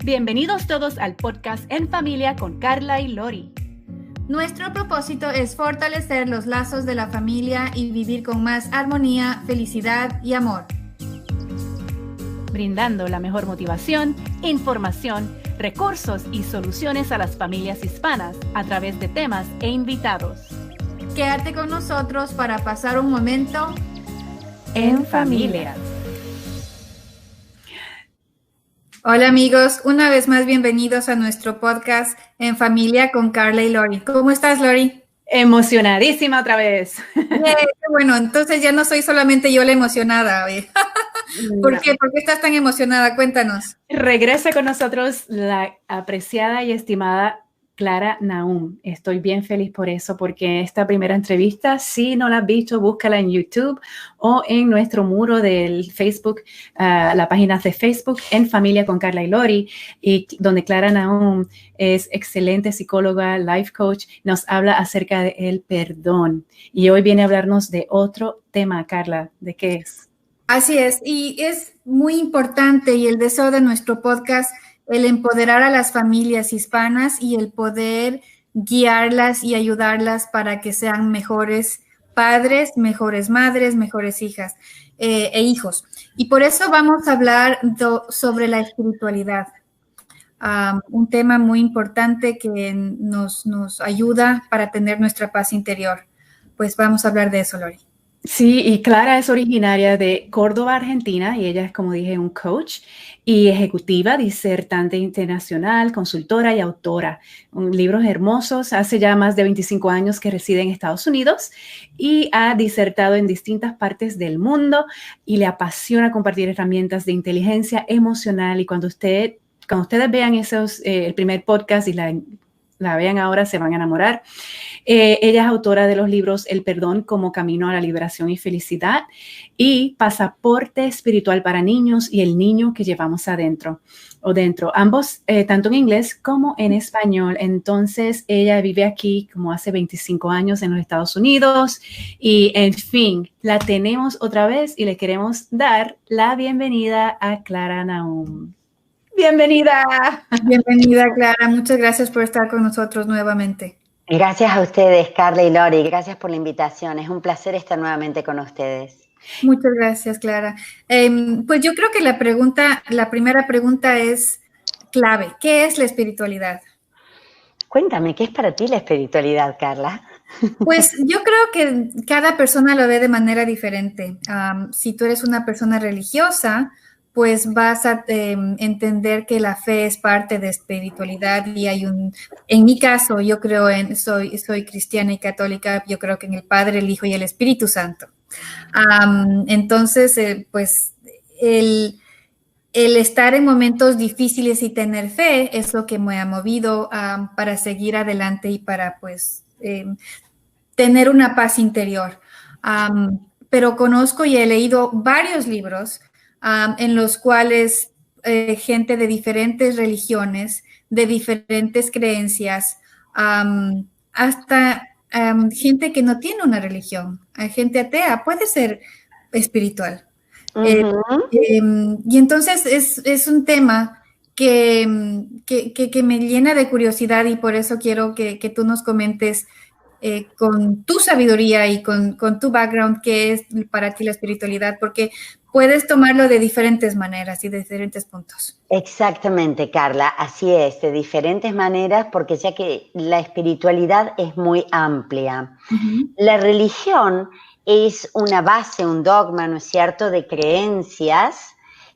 Bienvenidos todos al podcast En Familia con Carla y Lori. Nuestro propósito es fortalecer los lazos de la familia y vivir con más armonía, felicidad y amor. Brindando la mejor motivación, información, recursos y soluciones a las familias hispanas a través de temas e invitados. Quédate con nosotros para pasar un momento en familia. Hola amigos, una vez más bienvenidos a nuestro podcast En Familia con Carla y Lori. ¿Cómo estás, Lori? Emocionadísima otra vez. Bueno, entonces ya no soy solamente yo la emocionada. ¿Por qué? ¿Por qué estás tan emocionada? Cuéntanos. Regresa con nosotros la apreciada y estimada Clara Nahum. Estoy bien feliz por eso, porque esta primera entrevista, si no la has visto, búscala en YouTube o en nuestro muro del Facebook, la página de Facebook En Familia con Carla y Lori, y donde Clara Nahum es excelente psicóloga, life coach, nos habla acerca del perdón. Y hoy viene a hablarnos de otro tema, Carla. ¿De qué es? Así es, y es muy importante y el deseo de nuestro podcast el empoderar a las familias hispanas y el poder guiarlas y ayudarlas para que sean mejores padres, mejores madres, mejores hijas e hijos. Y por eso vamos a hablar sobre la espiritualidad, un tema muy importante que nos ayuda para tener nuestra paz interior. Pues vamos a hablar de eso, Lori. Sí, y Clara es originaria de Córdoba, Argentina, y ella es, como dije, un coach y ejecutiva, disertante internacional, consultora y autora. Libros hermosos, hace ya más de 25 años que reside en Estados Unidos y ha disertado en distintas partes del mundo y le apasiona compartir herramientas de inteligencia emocional. Y cuando ustedes vean el primer podcast y la vean ahora, se van a enamorar. Ella es autora de los libros El perdón como camino a la liberación y felicidad y Pasaporte espiritual para niños y El niño que llevamos adentro o dentro, ambos tanto en inglés como en español. Entonces ella vive aquí como hace 25 años en los Estados Unidos y en fin, la tenemos otra vez y le queremos dar la bienvenida a Clara Nahum. Bienvenida. Bienvenida, Clara. Muchas gracias por estar con nosotros nuevamente. Gracias a ustedes, Carla y Lori. Gracias por la invitación. Es un placer estar nuevamente con ustedes. Muchas gracias, Clara. Pues yo creo que la primera pregunta es clave. ¿Qué es la espiritualidad? Cuéntame, ¿qué es para ti la espiritualidad, Carla? Pues yo creo que cada persona lo ve de manera diferente. Si tú eres una persona religiosa, pues vas a entender que la fe es parte de espiritualidad y en mi caso, yo creo soy cristiana y católica, yo creo que en el Padre, el Hijo y el Espíritu Santo. Entonces, pues el estar en momentos difíciles y tener fe es lo que me ha movido para seguir adelante y para, pues, tener una paz interior. Pero conozco y he leído varios libros en los cuales gente de diferentes religiones, de diferentes creencias, hasta gente que no tiene una religión, gente atea, puede ser espiritual. Y entonces es un tema que me llena de curiosidad y por eso quiero que tú nos comentes con tu sabiduría y con tu background, qué es para ti la espiritualidad, porque puedes tomarlo de diferentes maneras y de diferentes puntos. Exactamente, Carla, así es, de diferentes maneras, porque ya que la espiritualidad es muy amplia. La religión es una base, un dogma, ¿no es cierto?, de creencias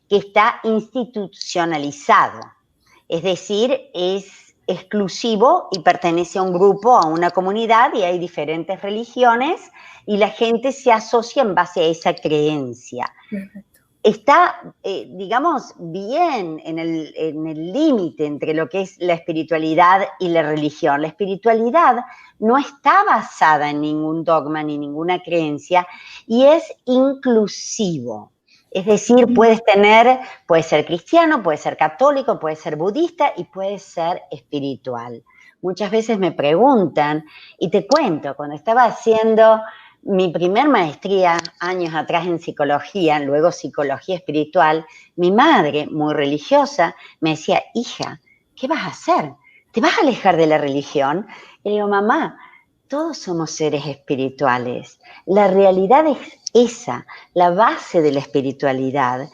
que está institucionalizado. Es decir, es exclusivo y pertenece a un grupo, a una comunidad, y hay diferentes religiones y la gente se asocia en base a esa creencia. Perfecto. Está, digamos, bien en el límite entre lo que es la espiritualidad y la religión. La espiritualidad no está basada en ningún dogma ni ninguna creencia y es inclusivo. Es decir, puede ser cristiano, puede ser católico, puede ser budista y puede ser espiritual. Muchas veces me preguntan, y te cuento, cuando estaba haciendo mi primer maestría, años atrás en psicología, luego psicología espiritual, mi madre, muy religiosa, me decía, hija, ¿qué vas a hacer? ¿Te vas a alejar de la religión? Y le digo, mamá, todos somos seres espirituales. La realidad es esa, la base de la espiritualidad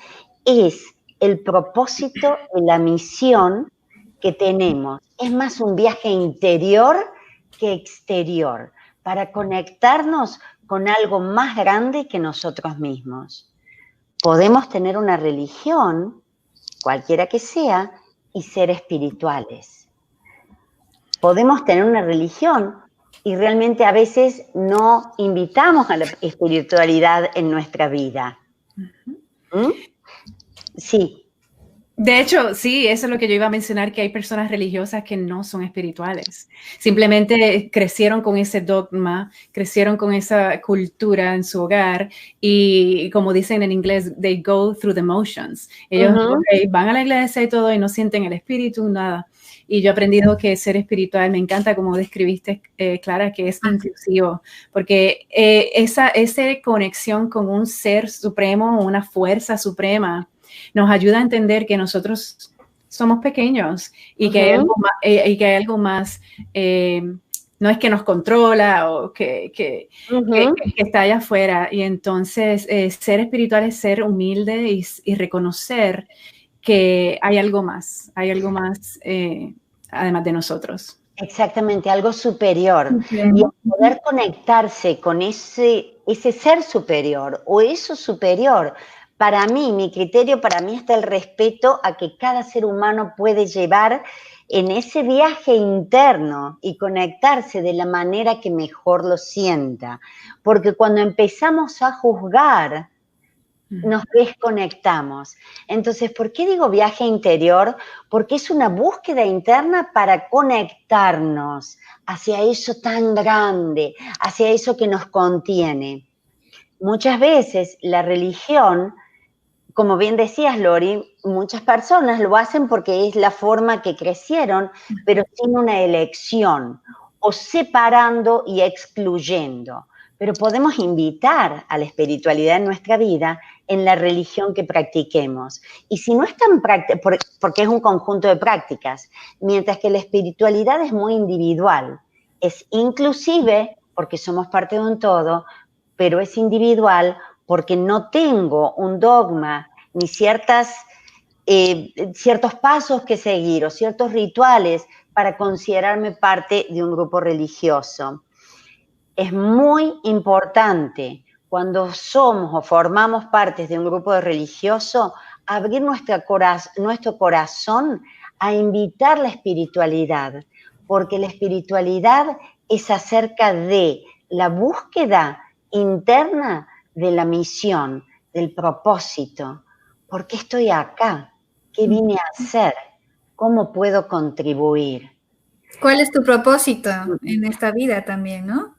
es el propósito y la misión que tenemos. Es más un viaje interior que exterior, para conectarnos con algo más grande que nosotros mismos. Podemos tener una religión, cualquiera que sea, y ser espirituales. Podemos tener una religión y realmente a veces no invitamos a la espiritualidad en nuestra vida. ¿Mm? Sí. De hecho, sí, eso es lo que yo iba a mencionar, que hay personas religiosas que no son espirituales. Simplemente crecieron con ese dogma, crecieron con esa cultura en su hogar y, como dicen en inglés, they go through the motions. Ellos van a la iglesia y todo y no sienten el espíritu, nada. Y yo he aprendido que ser espiritual, me encanta como describiste, Clara, que es inclusivo, porque esa conexión con un ser supremo, una fuerza suprema, nos ayuda a entender que nosotros somos pequeños y que hay algo más, no es que nos controla o que está allá afuera. Y entonces ser espiritual es ser humilde y reconocer que hay algo más además de nosotros. Exactamente, algo superior. Y poder conectarse con ese ser superior o eso superior. Para mí, mi criterio, para mí está el respeto a que cada ser humano puede llevar en ese viaje interno y conectarse de la manera que mejor lo sienta. Porque cuando empezamos a juzgar, nos desconectamos. Entonces, ¿por qué digo viaje interior? Porque es una búsqueda interna para conectarnos hacia eso tan grande, hacia eso que nos contiene. Muchas veces la religión, como bien decías, Lori, muchas personas lo hacen porque es la forma que crecieron, pero sin una elección, o separando y excluyendo. Pero podemos invitar a la espiritualidad en nuestra vida en la religión que practiquemos. Y si no es tan práctica, porque es un conjunto de prácticas, mientras que la espiritualidad es muy individual, es inclusive porque somos parte de un todo, pero es individual porque no tengo un dogma ni ciertos pasos que seguir o ciertos rituales para considerarme parte de un grupo religioso. Es muy importante cuando somos o formamos parte de un grupo religioso abrir nuestro corazón a invitar la espiritualidad, porque la espiritualidad es acerca de la búsqueda interna de la misión, del propósito. ¿Por qué estoy acá? ¿Qué vine a hacer? ¿Cómo puedo contribuir? ¿Cuál es tu propósito en esta vida también, no?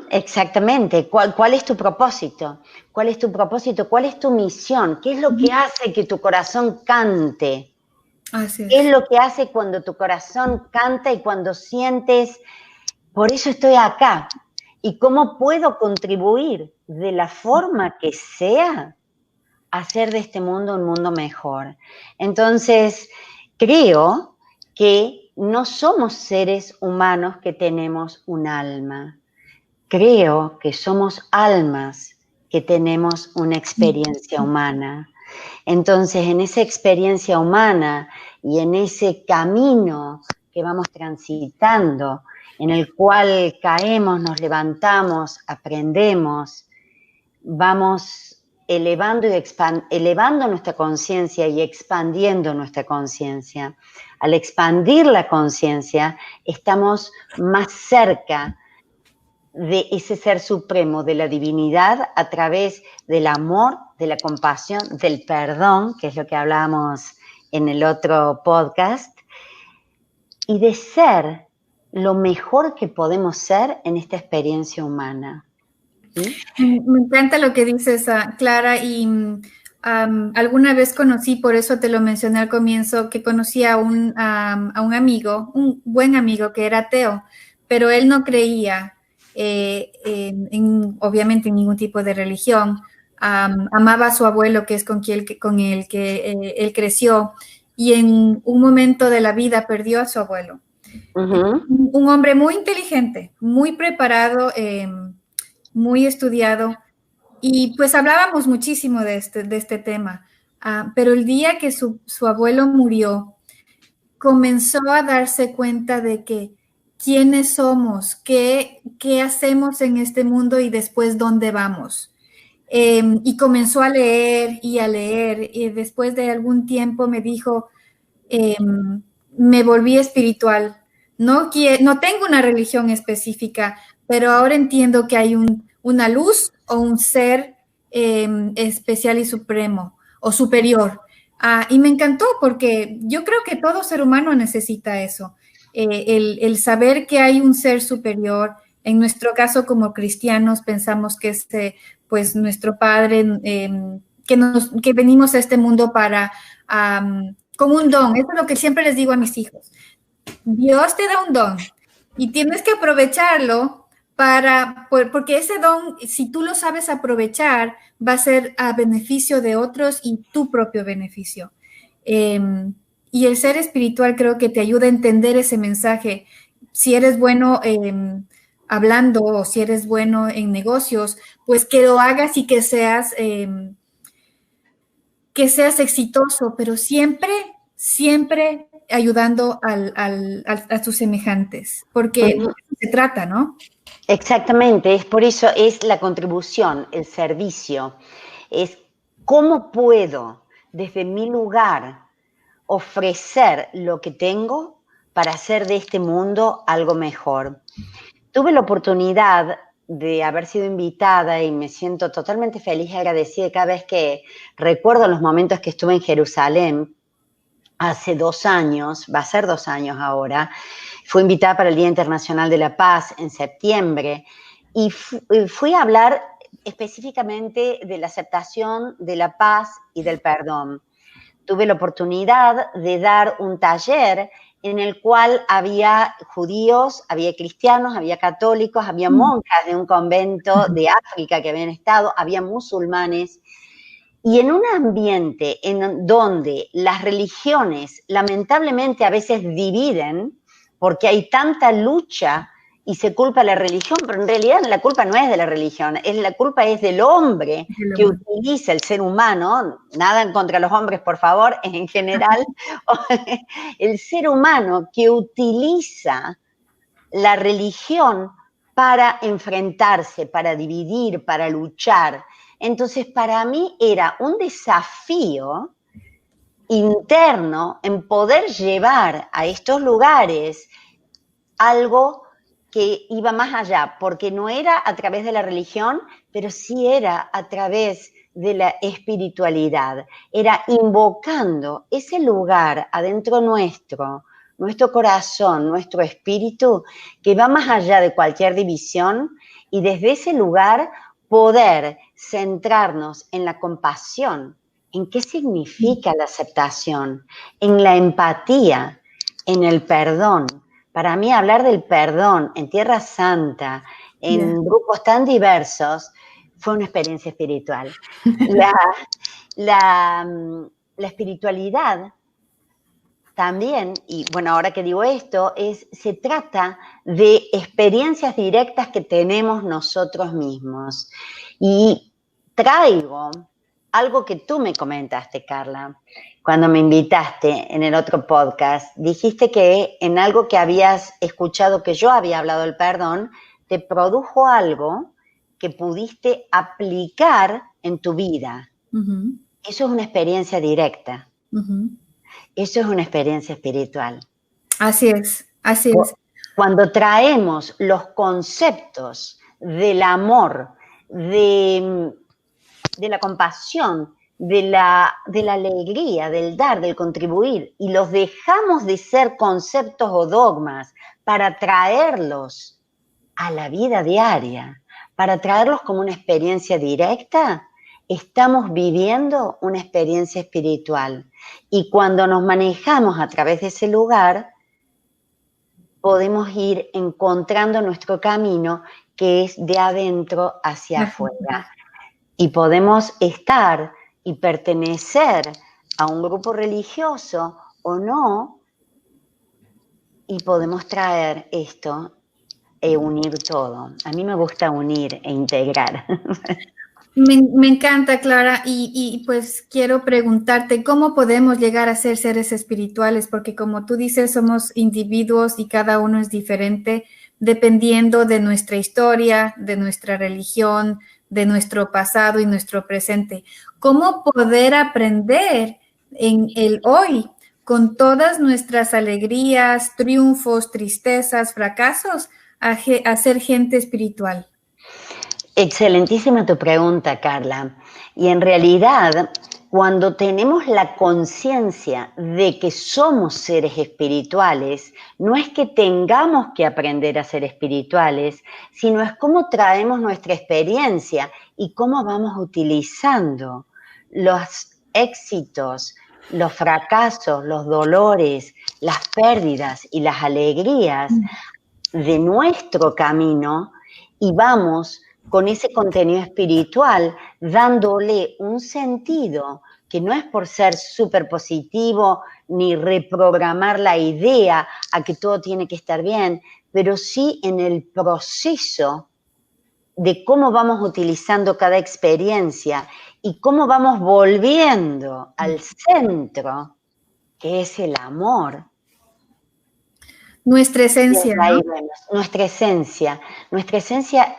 Exactamente. ¿Cuál es tu propósito? ¿Cuál es tu propósito? ¿Cuál es tu misión? ¿Qué es lo que hace que tu corazón cante? Así es. ¿Qué es lo que hace cuando tu corazón canta y cuando sientes, por eso estoy acá? ¿Y cómo puedo contribuir de la forma que sea a hacer de este mundo un mundo mejor? Entonces, creo que no somos seres humanos que tenemos un alma. Creo que somos almas que tenemos una experiencia humana. Entonces, en esa experiencia humana y en ese camino que vamos transitando, en el cual caemos, nos levantamos, aprendemos, vamos elevando nuestra conciencia y expandiendo nuestra conciencia. Al expandir la conciencia, estamos más cerca de ese ser supremo, de la divinidad, a través del amor, de la compasión, del perdón, que es lo que hablábamos en el otro podcast, y de ser lo mejor que podemos ser en esta experiencia humana. ¿Sí? Me encanta lo que dices, Clara, y alguna vez conocí, por eso te lo mencioné al comienzo, que conocí a un amigo, un buen amigo que era ateo, pero él no creía obviamente en ningún tipo de religión. Amaba a su abuelo, que es con el que él creció, y en un momento de la vida perdió a su abuelo. Un hombre muy inteligente, muy preparado, muy estudiado, y pues hablábamos muchísimo de este tema. Pero el día que su abuelo murió, comenzó a darse cuenta de que quiénes somos, qué hacemos en este mundo y después dónde vamos. Y comenzó a leer y a leer, y después de algún tiempo me dijo, me volví espiritual. No tengo una religión específica, pero ahora entiendo que hay una luz o un ser especial y supremo o superior. Y me encantó porque yo creo que todo ser humano necesita eso, el saber que hay un ser superior. En nuestro caso, como cristianos, pensamos que es pues nuestro Padre, que venimos a este mundo para con un don. Eso es lo que siempre les digo a mis hijos. Dios te da un don y tienes que aprovecharlo porque ese don, si tú lo sabes aprovechar, va a ser a beneficio de otros y tu propio beneficio. Y el ser espiritual creo que te ayuda a entender ese mensaje. Si eres bueno hablando o si eres bueno en negocios, pues que lo hagas y que seas exitoso, pero siempre ayudando a tus semejantes, porque de eso se trata, ¿no? Exactamente, es por eso es la contribución, el servicio, es cómo puedo desde mi lugar ofrecer lo que tengo para hacer de este mundo algo mejor. Tuve la oportunidad de haber sido invitada y me siento totalmente feliz y agradecida cada vez que recuerdo los momentos que estuve en Jerusalén hace 2 años, va a ser 2 años ahora. Fui invitada para el Día Internacional de la Paz en septiembre y fui a hablar específicamente de la aceptación de la paz y del perdón. Tuve la oportunidad de dar un taller en el cual había judíos, había cristianos, había católicos, había monjas de un convento de África que habían estado, había musulmanes. Y en un ambiente en donde las religiones lamentablemente a veces dividen, porque hay tanta lucha y se culpa a la religión, pero en realidad la culpa no es de la religión, la culpa es del hombre que utiliza el ser humano, nada en contra de los hombres, por favor, en general, el ser humano que utiliza la religión para enfrentarse, para dividir, para luchar. Entonces, para mí era un desafío interno en poder llevar a estos lugares algo que iba más allá, porque no era a través de la religión, pero sí era a través de la espiritualidad. Era invocando ese lugar adentro nuestro corazón, nuestro espíritu, que va más allá de cualquier división, y desde ese lugar poder centrarnos en la compasión, en qué significa la aceptación, en la empatía, en el perdón. Para mí hablar del perdón en Tierra Santa, en grupos tan diversos, fue una experiencia espiritual. La espiritualidad también, y bueno, ahora que digo esto, se trata de experiencias directas que tenemos nosotros mismos. Y traigo algo que tú me comentaste, Carla, cuando me invitaste en el otro podcast. Dijiste que en algo que habías escuchado que yo había hablado del perdón, te produjo algo que pudiste aplicar en tu vida. Eso es una experiencia directa. Eso es una experiencia espiritual. Así es, así es. Cuando traemos los conceptos del amor, de la compasión, de la alegría, del dar, del contribuir, y los dejamos de ser conceptos o dogmas para traerlos a la vida diaria, para traerlos como una experiencia directa, estamos viviendo una experiencia espiritual. Y cuando nos manejamos a través de ese lugar, podemos ir encontrando nuestro camino que es de adentro hacia afuera. Y podemos estar y pertenecer a un grupo religioso o no, y podemos traer esto e unir todo. A mí me gusta unir e integrar. Me encanta, Clara, y pues quiero preguntarte, ¿cómo podemos llegar a ser seres espirituales? Porque como tú dices, somos individuos y cada uno es diferente dependiendo de nuestra historia, de nuestra religión, de nuestro pasado y nuestro presente. ¿Cómo poder aprender en el hoy, con todas nuestras alegrías, triunfos, tristezas, fracasos, a ser gente espiritual? Excelentísima tu pregunta, Carla. Y en realidad, cuando tenemos la conciencia de que somos seres espirituales, no es que tengamos que aprender a ser espirituales, sino es cómo traemos nuestra experiencia y cómo vamos utilizando los éxitos, los fracasos, los dolores, las pérdidas y las alegrías de nuestro camino, y vamos con ese contenido espiritual, dándole un sentido que no es por ser súper positivo ni reprogramar la idea a que todo tiene que estar bien, pero sí en el proceso de cómo vamos utilizando cada experiencia y cómo vamos volviendo al centro, que es el amor. Nuestra esencia, ¿no? Nuestra esencia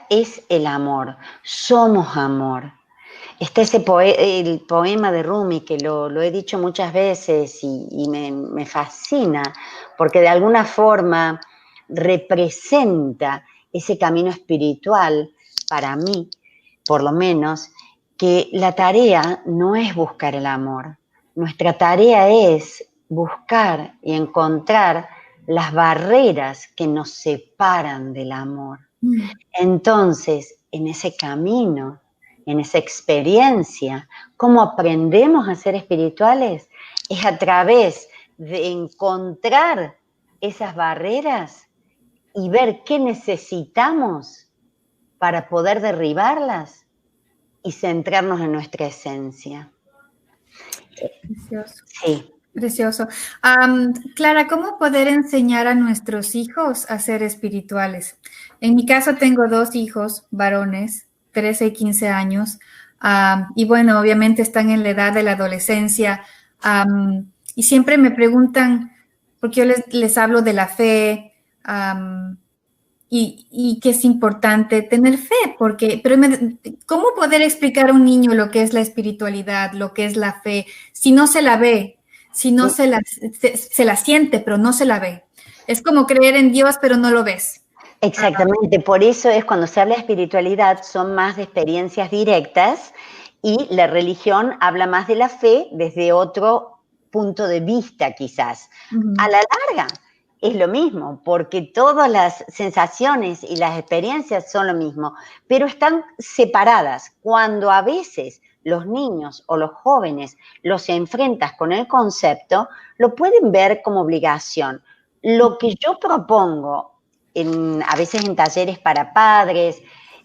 es el amor, somos amor. Está el poema de Rumi, que lo he dicho muchas veces y me fascina, porque de alguna forma representa ese camino espiritual, para mí, por lo menos, que la tarea no es buscar el amor. Nuestra tarea es buscar y encontrar las barreras que nos separan del amor. Entonces, en ese camino, en esa experiencia, ¿cómo aprendemos a ser espirituales? Es a través de encontrar esas barreras y ver qué necesitamos para poder derribarlas y centrarnos en nuestra esencia. Precioso. Sí. Precioso. Clara, ¿cómo poder enseñar a nuestros hijos a ser espirituales? En mi caso tengo 2 hijos varones, 13 y 15 años, y bueno, obviamente están en la edad de la adolescencia, y siempre me preguntan, porque yo les hablo de la fe, y que es importante tener fe, pero ¿cómo poder explicar a un niño lo que es la espiritualidad, lo que es la fe, si no se la ve? Si no se la siente, pero no se la ve. Es como creer en Dios, pero no lo ves. Exactamente, por eso es cuando se habla de espiritualidad, son más de experiencias directas y la religión habla más de la fe desde otro punto de vista quizás. A la larga es lo mismo, porque todas las sensaciones y las experiencias son lo mismo, pero están separadas. Cuando a veces los niños o los jóvenes los enfrentas con el concepto, lo pueden ver como obligación. Lo que yo propongo, a veces en talleres para padres,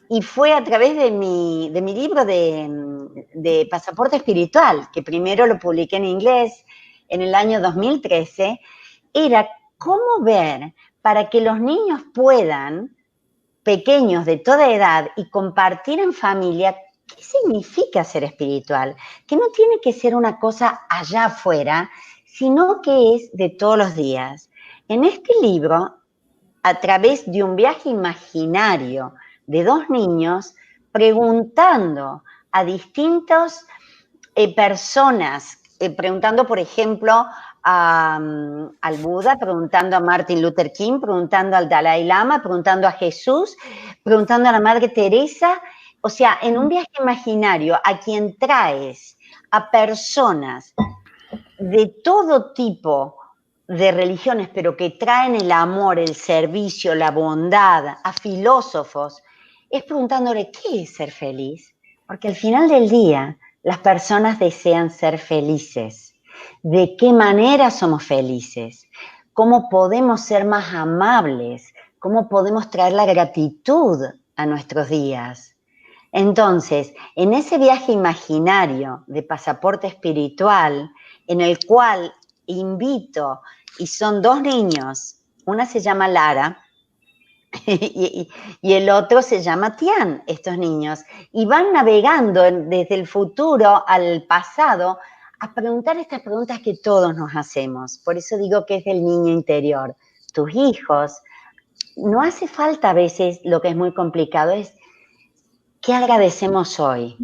y fue a través de mi libro de Pasaporte Espiritual, que primero lo publiqué en inglés en el año 2013, era cómo ver para que los niños puedan, pequeños de toda edad, y compartir en familia qué significa ser espiritual, que no tiene que ser una cosa allá afuera, sino que es de todos los días. En este libro, a través de un viaje imaginario de 2 niños, preguntando a distintas personas, preguntando, por ejemplo, al Buda, preguntando a Martin Luther King, preguntando al Dalai Lama, preguntando a Jesús, preguntando a la Madre Teresa. O sea, en un viaje imaginario a quien traes a personas de todo tipo de religiones, pero que traen el amor, el servicio, la bondad, a filósofos, es preguntándole qué es ser feliz. Porque al final del día, las personas desean ser felices. ¿De qué manera somos felices? ¿Cómo podemos ser más amables? ¿Cómo podemos traer la gratitud a nuestros días. Entonces, en ese viaje imaginario de pasaporte espiritual, en el cual invito, y son 2 niños, una se llama Lara y el otro se llama Tian, estos niños, y van navegando desde el futuro al pasado a preguntar estas preguntas que todos nos hacemos. Por eso digo que es del niño interior. Tus hijos, no hace falta a veces, lo que es muy complicado es, ¿qué agradecemos hoy?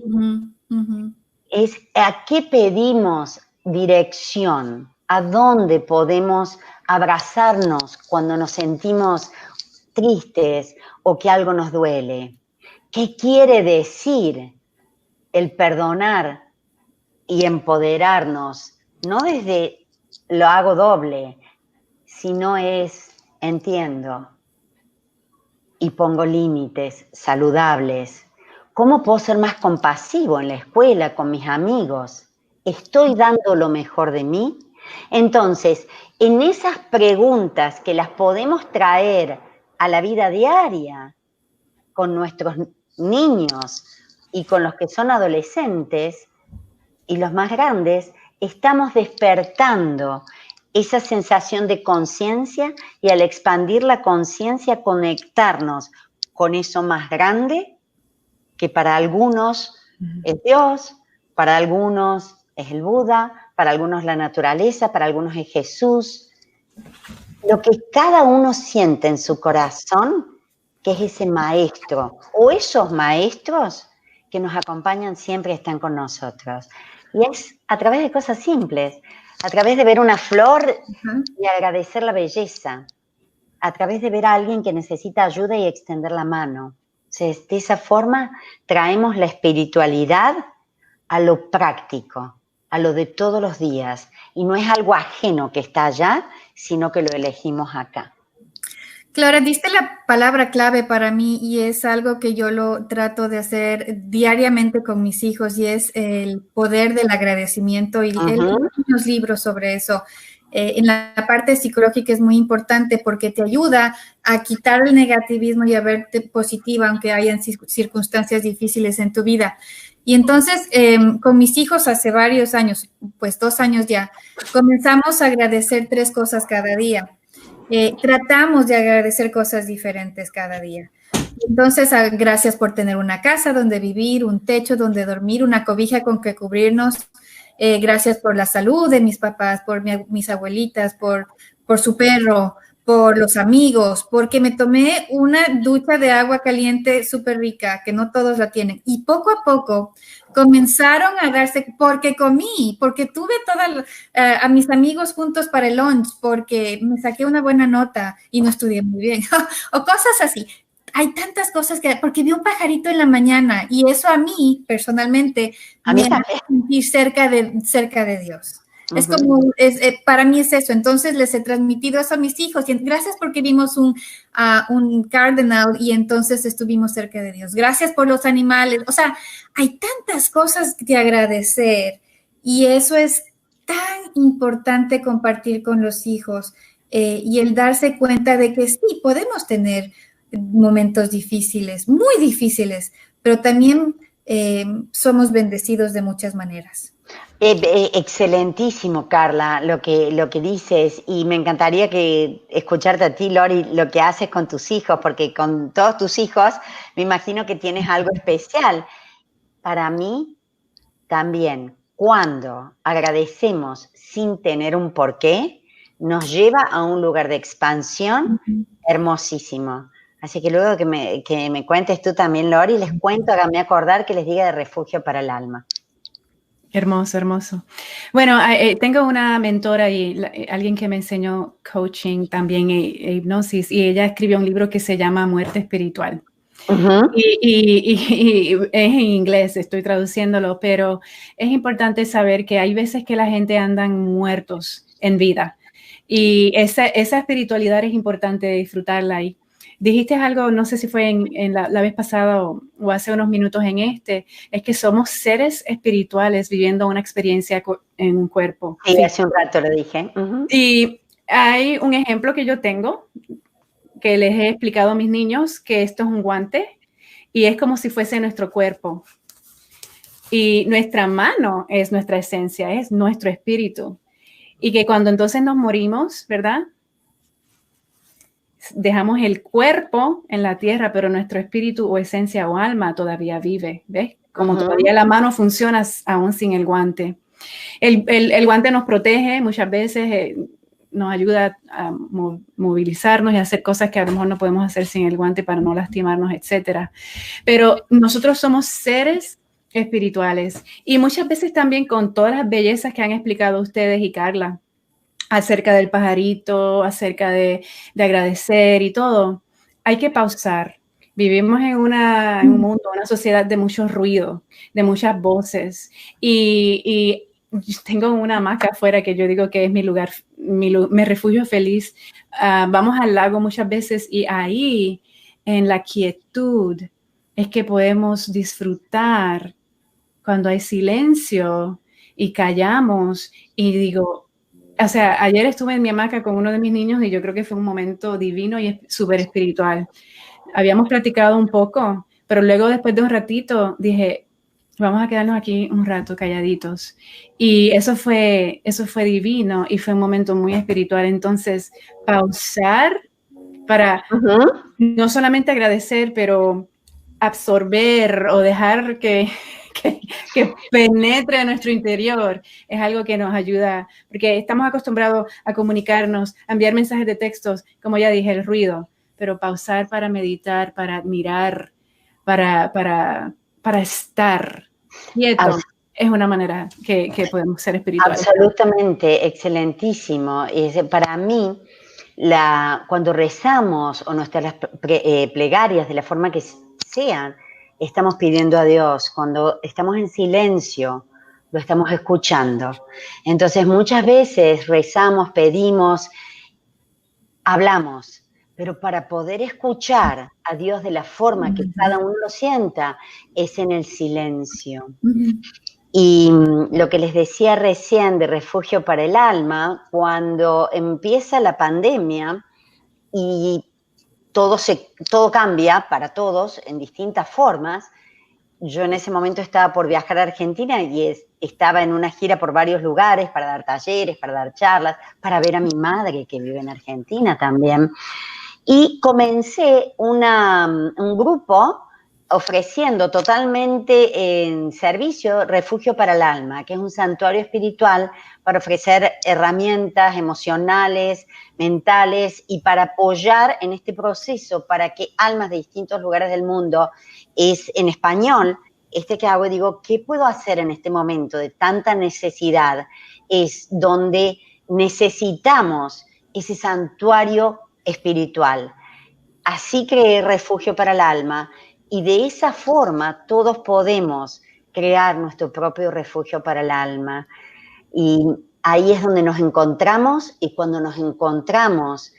Es a qué pedimos dirección, a dónde podemos abrazarnos cuando nos sentimos tristes o que algo nos duele. ¿Qué quiere decir el perdonar y empoderarnos? No desde lo hago doble, sino es entiendo y pongo límites saludables. ¿Cómo puedo ser más compasivo en la escuela, con mis amigos? ¿Estoy dando lo mejor de mí? Entonces, en esas preguntas que las podemos traer a la vida diaria con nuestros niños y con los que son adolescentes y los más grandes, estamos despertando esa sensación de conciencia y al expandir la conciencia, conectarnos con eso más grande que para algunos es Dios, para algunos es el Buda, para algunos la naturaleza, para algunos es Jesús. Lo que cada uno siente en su corazón, que es ese maestro o esos maestros que nos acompañan siempre y están con nosotros. Y es a través de cosas simples, a través de ver una flor y agradecer la belleza, a través de ver a alguien que necesita ayuda y extender la mano. Entonces, de esa forma traemos la espiritualidad a lo práctico, a lo de todos los días. Y no es algo ajeno que está allá, sino que lo elegimos acá. Clara, diste la palabra clave para mí y es algo que yo lo trato de hacer diariamente con mis hijos y es el poder del agradecimiento y hay unos libros sobre eso. En la parte psicológica es muy importante porque te ayuda a quitar el negativismo y a verte positiva aunque hayan circunstancias difíciles en tu vida. Y entonces, con mis hijos hace varios años, pues 2 años ya, comenzamos a agradecer 3 cosas cada día. Tratamos de agradecer cosas diferentes cada día. Entonces, gracias por tener una casa donde vivir, un techo donde dormir, una cobija con que cubrirnos. Gracias por la salud de mis papás, por mis abuelitas, por su perro, por los amigos, porque me tomé una ducha de agua caliente súper rica, que no todos la tienen. Y poco a poco comenzaron a darse, porque comí, porque tuve a mis amigos juntos para el lunch, porque me saqué una buena nota y no estudié muy bien, o cosas así. Hay tantas cosas porque vi un pajarito en la mañana y eso a mí, personalmente, me hace sentir cerca de Dios. Es como, para mí es eso. Entonces les he transmitido eso a mis hijos. Y gracias porque vimos un cardenal y entonces estuvimos cerca de Dios. Gracias por los animales. O sea, hay tantas cosas que agradecer y eso es tan importante compartir con los hijos y el darse cuenta de que sí, podemos tener momentos difíciles, muy difíciles, pero también somos bendecidos de muchas maneras. Excelentísimo, Carla, lo que dices, y me encantaría escucharte a ti, Lori, lo que haces con tus hijos, porque con todos tus hijos me imagino que tienes algo especial. Para mí también, cuando agradecemos sin tener un porqué, nos lleva a un lugar de expansión hermosísimo. Así que luego que me cuentes tú también, Lori, les cuento, háganme acordar que les diga de refugio para el alma. Hermoso, hermoso. Bueno, tengo una mentora y alguien que me enseñó coaching también e hipnosis y ella escribió un libro que se llama Muerte Espiritual. Y es en inglés, estoy traduciéndolo, pero es importante saber que hay veces que la gente andan muertos en vida y esa espiritualidad es importante disfrutarla ahí. Dijiste algo, no sé si fue en la vez pasada o hace unos minutos es que somos seres espirituales viviendo una experiencia en un cuerpo. Sí, hace un rato lo dije. Y hay un ejemplo que yo tengo, que les he explicado a mis niños, que esto es un guante y es como si fuese nuestro cuerpo. Y nuestra mano es nuestra esencia, es nuestro espíritu. Y que cuando entonces nos morimos, ¿verdad? Dejamos el cuerpo en la tierra, pero nuestro espíritu o esencia o alma todavía vive, ¿ves? Como todavía la mano funciona aún sin el guante. El guante nos protege muchas veces, nos ayuda a movilizarnos y a hacer cosas que a lo mejor no podemos hacer sin el guante para no lastimarnos, etcétera. Pero nosotros somos seres espirituales y muchas veces también con todas las bellezas que han explicado ustedes y Carla acerca del pajarito, acerca de agradecer y todo, hay que pausar. Vivimos en un mundo, una sociedad de mucho ruido, de muchas voces y tengo una hamaca afuera que yo digo que es mi lugar, mi refugio feliz. Vamos al lago muchas veces y ahí, en la quietud, es que podemos disfrutar cuando hay silencio y callamos y digo, o sea, ayer estuve en mi hamaca con uno de mis niños y yo creo que fue un momento divino y súper espiritual. Habíamos platicado un poco, pero luego después de un ratito dije, vamos a quedarnos aquí un rato calladitos. Y eso fue divino y fue un momento muy espiritual. Entonces, pausar para no solamente agradecer, pero absorber o dejar que penetre a nuestro interior es algo que nos ayuda, porque estamos acostumbrados a comunicarnos, a enviar mensajes de textos, como ya dije, el ruido, pero pausar para meditar, para admirar, para estar quieto, es una manera que podemos ser espirituales. Absolutamente, excelentísimo. Para mí, cuando rezamos o nuestras plegarias de la forma que sean, estamos pidiendo a Dios. Cuando estamos en silencio, lo estamos escuchando. Entonces, muchas veces rezamos, pedimos, hablamos, pero para poder escuchar a Dios de la forma que cada uno lo sienta, es en el silencio. Y lo que les decía recién de Refugio para el Alma, cuando empieza la pandemia y todo cambia para todos en distintas formas, yo en ese momento estaba por viajar a Argentina y estaba en una gira por varios lugares para dar talleres, para dar charlas, para ver a mi madre que vive en Argentina también. Y comencé un grupo ofreciendo totalmente en servicio Refugio para el Alma, que es un santuario espiritual para ofrecer herramientas emocionales, mentales y para apoyar en este proceso para que almas de distintos lugares del mundo, es en español, que hago y digo, ¿qué puedo hacer en este momento de tanta necesidad? Es donde necesitamos ese santuario espiritual. Así creé Refugio para el Alma y de esa forma todos podemos crear nuestro propio refugio para el alma. Y ahí es donde nos encontramos y cuando nos encontramos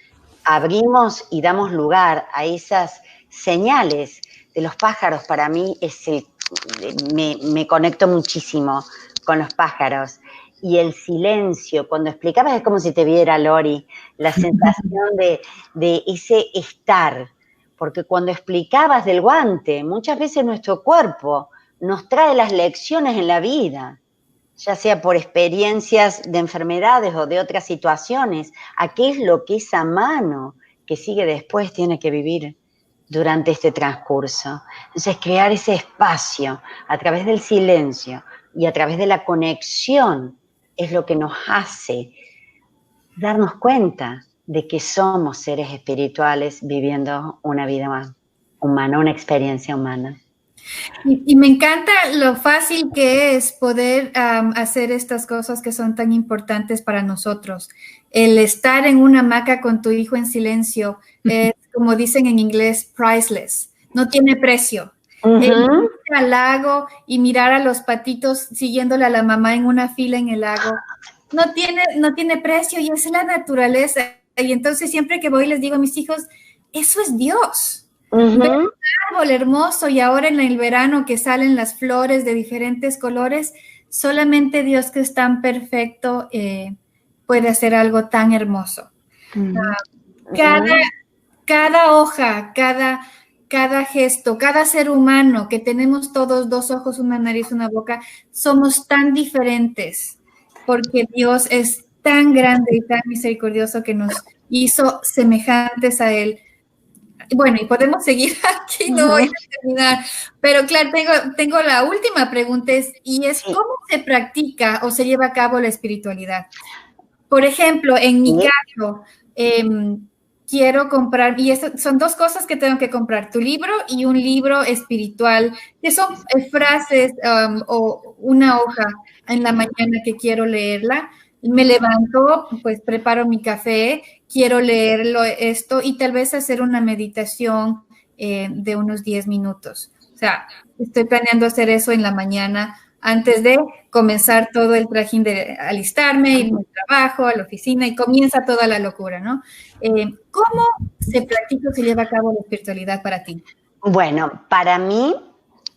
abrimos y damos lugar a esas señales de los pájaros. Para mí me conecto muchísimo con los pájaros. Y el silencio, cuando explicabas es como si te viera, Lori, la sensación de ese estar. Porque cuando explicabas del guante, muchas veces nuestro cuerpo nos trae las lecciones en la vida, ya sea por experiencias de enfermedades o de otras situaciones, a qué es lo que esa mano que sigue después tiene que vivir durante este transcurso. Entonces, crear ese espacio a través del silencio y a través de la conexión es lo que nos hace darnos cuenta de que somos seres espirituales viviendo una vida humana, una experiencia humana. Y me encanta lo fácil que es poder hacer estas cosas que son tan importantes para nosotros. El estar en una hamaca con tu hijo en silencio es, como dicen en inglés, priceless. No tiene precio. El ir al lago y mirar a los patitos siguiéndole a la mamá en una fila en el lago no tiene precio y es la naturaleza. Y entonces siempre que voy les digo a mis hijos, eso es Dios. Ver un árbol hermoso y ahora en el verano que salen las flores de diferentes colores, solamente Dios que es tan perfecto puede hacer algo tan hermoso. Cada hoja, cada gesto, cada ser humano, que tenemos todos 2 ojos, una nariz, una boca, somos tan diferentes, porque Dios es tan grande y tan misericordioso que nos hizo semejantes a Él. Bueno, y podemos seguir aquí, no voy a terminar, pero claro, tengo la última pregunta, ¿cómo se practica o se lleva a cabo la espiritualidad? Por ejemplo, en mi caso, quiero comprar, y son 2 cosas que tengo que comprar, tu libro y un libro espiritual, que son frases o una hoja en la mañana que quiero leerla. Me levanto, pues preparo mi café, quiero leerlo esto y tal vez hacer una meditación de unos 10 minutos. O sea, estoy planeando hacer eso en la mañana antes de comenzar todo el trajín de alistarme, irme al trabajo, a la oficina y comienza toda la locura, ¿no? ¿Cómo se practica o se lleva a cabo la espiritualidad para ti? Bueno, para mí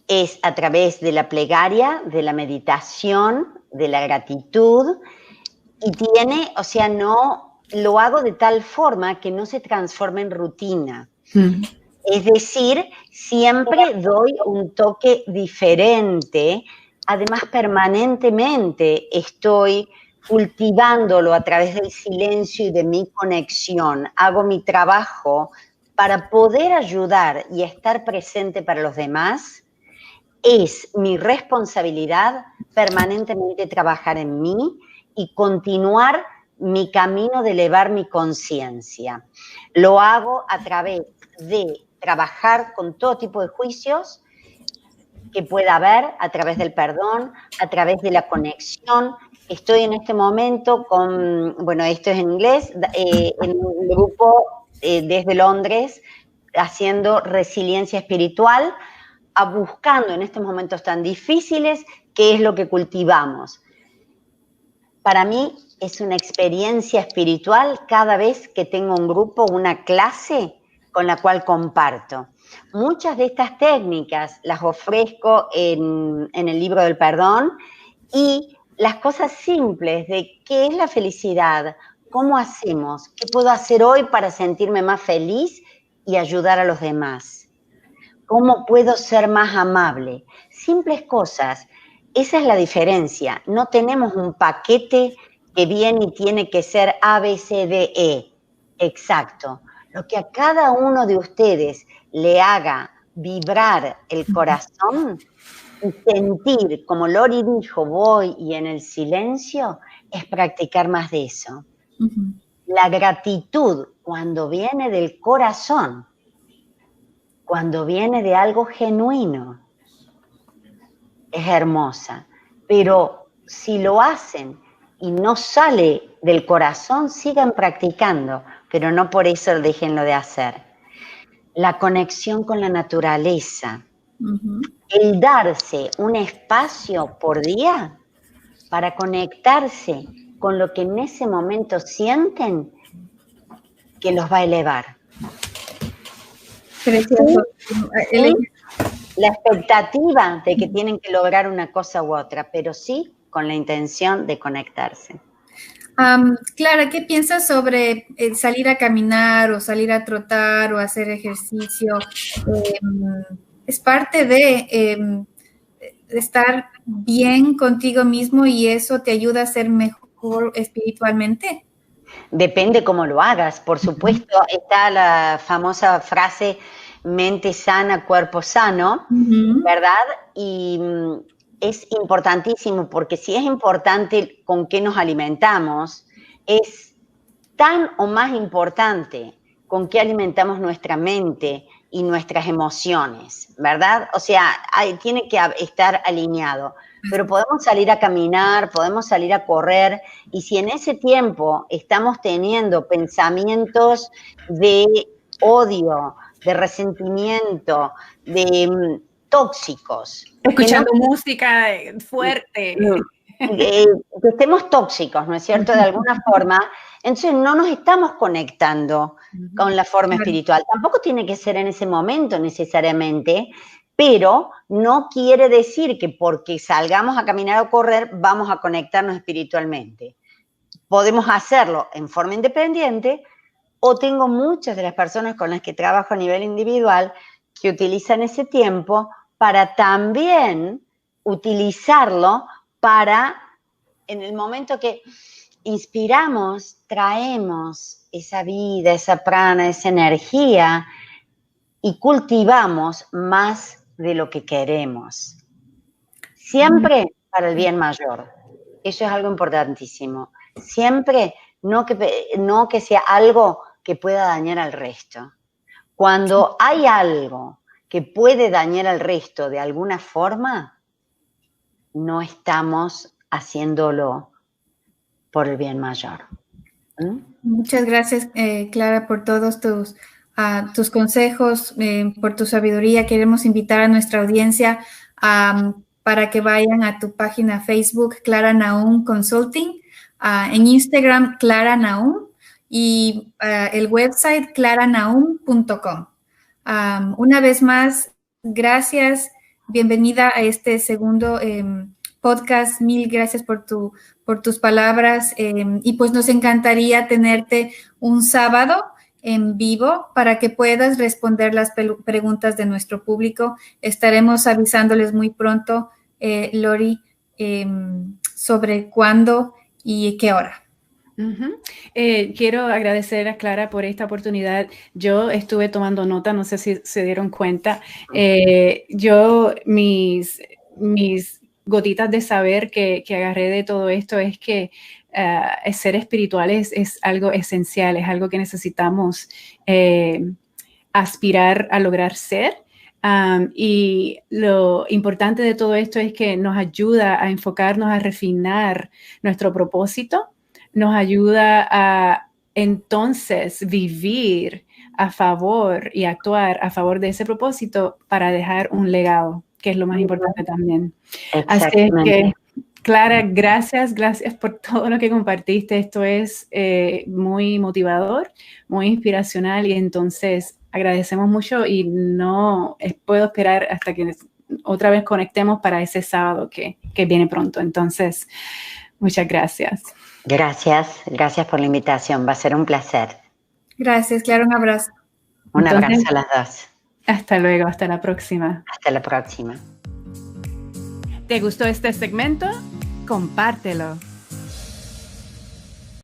es a través de la plegaria, de la meditación, de la gratitud. Y no lo hago de tal forma que no se transforme en rutina. Es decir, siempre doy un toque diferente. Además, permanentemente estoy cultivándolo a través del silencio y de mi conexión. Hago mi trabajo para poder ayudar y estar presente para los demás. Es mi responsabilidad permanentemente trabajar en mí y continuar mi camino de elevar mi conciencia. Lo hago a través de trabajar con todo tipo de juicios que pueda haber, a través del perdón, a través de la conexión. Estoy en este momento esto es en inglés, en un grupo desde Londres, haciendo resiliencia espiritual, buscando en estos momentos tan difíciles qué es lo que cultivamos. Para mí es una experiencia espiritual cada vez que tengo un grupo, una clase con la cual comparto. Muchas de estas técnicas las ofrezco en el libro del perdón y las cosas simples de qué es la felicidad, cómo hacemos, qué puedo hacer hoy para sentirme más feliz y ayudar a los demás. ¿Cómo puedo ser más amable? Simples cosas. Esa es la diferencia. No tenemos un paquete que viene y tiene que ser A, B, C, D, E. Exacto. Lo que a cada uno de ustedes le haga vibrar el corazón y sentir, como Lori dijo, voy y en el silencio, es practicar más de eso. La gratitud, cuando viene del corazón, cuando viene de algo genuino, es hermosa, pero si lo hacen y no sale del corazón, sigan practicando, pero no por eso déjenlo de hacer. La conexión con la naturaleza, el darse un espacio por día para conectarse con lo que en ese momento sienten, que los va a elevar. Precioso. Sí, la expectativa de que tienen que lograr una cosa u otra, pero sí con la intención de conectarse. Clara, ¿qué piensas sobre salir a caminar o salir a trotar o hacer ejercicio? Es parte de estar bien contigo mismo y eso te ayuda a ser mejor espiritualmente. Depende cómo lo hagas. Por supuesto, está la famosa frase mente sana, cuerpo sano, ¿verdad? Y es importantísimo porque si es importante con qué nos alimentamos, es tan o más importante con qué alimentamos nuestra mente y nuestras emociones, ¿verdad? O sea, tiene que estar alineado. Pero podemos salir a caminar, podemos salir a correr, y si en ese tiempo estamos teniendo pensamientos de odio, de resentimiento, de tóxicos. Escuchando música fuerte. Que estemos tóxicos, ¿no es cierto? De alguna forma, entonces no nos estamos conectando con la forma espiritual. Tampoco tiene que ser en ese momento necesariamente, pero no quiere decir que porque salgamos a caminar o correr vamos a conectarnos espiritualmente. Podemos hacerlo en forma independiente, o tengo muchas de las personas con las que trabajo a nivel individual que utilizan ese tiempo para también utilizarlo para, en el momento que inspiramos, traemos esa vida, esa prana, esa energía y cultivamos más de lo que queremos. Siempre para el bien mayor. Eso es algo importantísimo. Siempre no que sea algo que pueda dañar al resto. Cuando hay algo que puede dañar al resto de alguna forma, no estamos haciéndolo por el bien mayor. Muchas gracias, Clara, por todos tus consejos, por tu sabiduría. Queremos invitar a nuestra audiencia para que vayan a tu página Facebook, Clara Nahum Consulting, en Instagram, Clara Nahum, y el website claranahum.com. Una vez más, gracias. Bienvenida a este segundo podcast. Mil gracias por tus palabras. Y pues nos encantaría tenerte un sábado en vivo para que puedas responder las preguntas de nuestro público. Estaremos avisándoles muy pronto, Lori, sobre cuándo y qué hora. Quiero agradecer a Clara por esta oportunidad. Yo estuve tomando nota, no sé si se dieron cuenta. Mis gotitas de saber que agarré de todo esto es que ser espiritual es algo esencial, es algo que necesitamos aspirar a lograr ser. Y lo importante de todo esto es que nos ayuda a enfocarnos, a refinar nuestro propósito. Nos ayuda a entonces vivir a favor y actuar a favor de ese propósito para dejar un legado, que es lo más importante también. Así es que, Clara, gracias por todo lo que compartiste. Esto es muy motivador, muy inspiracional y entonces agradecemos mucho y no puedo esperar hasta que otra vez conectemos para ese sábado que viene pronto. Entonces, muchas gracias. Gracias por la invitación, va a ser un placer. Gracias, Clara, un abrazo. Un abrazo a las dos. Hasta luego, hasta la próxima. Hasta la próxima. ¿Te gustó este segmento? Compártelo.